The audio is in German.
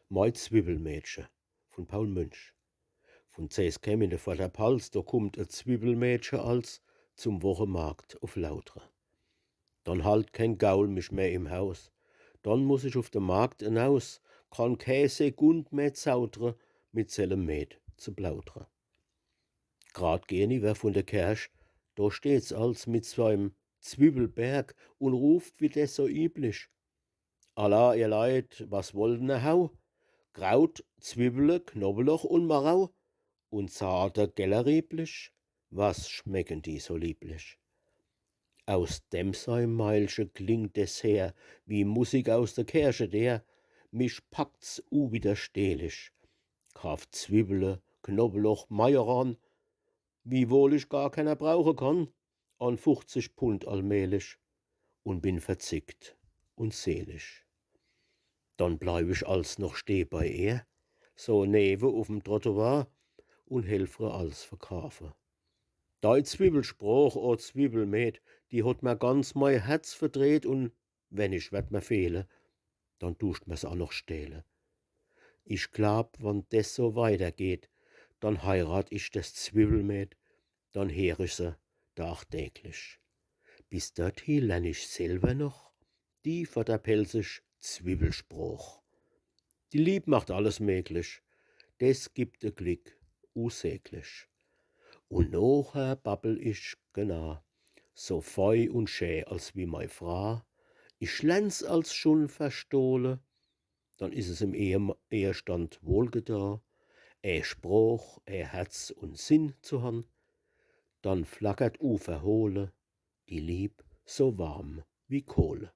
Mei Zwiebelmädchen von Paul Münch. Von Zeeskämine vor der Pals, da kummt e Zwiebelmädchen als zum Wochenmarkt auf Lautra. Dann halt kein Gaul mich mehr im Haus. Dann muss ich auf den Markt hinaus, kann kei Sekund mehr zautre, mit sellem Met zu plaudre. Grad gehn i wer von der Kersch, da steht's als mit seinem Zwiebelberg und ruft wie des so üblich. Allah, ihr Leid, was wollt ne hau? Kraut, Zwiebele, Knoblauch und Marau und zarte Gellerrieblich, was schmecken die so lieblich? Aus dem sein Meilche klingt es her, wie Musik aus der Kirche der, mich packt's unwiderstehlich. Kauf Zwiebele, Knoblauch, Majoran, wiewohl ich gar keiner brauchen kann, an 50 Pfund allmählich und bin verzickt und selig. Dann bleib ich als noch steh bei ihr, so neve auf'm Trottoir und helfre als verkaufen. Dei Zwiebelspruch, o Zwiebelmet, die hat mir ganz mei Herz verdreht und wenn ich werd mir fehle, dann tust mir's auch noch stehlen. Ich glaub, wann des so weitergeht, dann heirat ich das Zwiebelmet, dann heer ich se tagtäglich. Bis dorthin lern ich selber noch die verderpelzig Zwiebelspruch. Die Lieb macht alles möglich, des gibt de Glück unsäglich. Und nocher babbel ich genau, so fei und schä als wie mei Fra. Ich lern's als schon verstohle, dann is es im Ehestand wohlgetan, Spruch, Herz und Sinn zu han, dann flackert verhohle die Lieb so warm wie Kohle.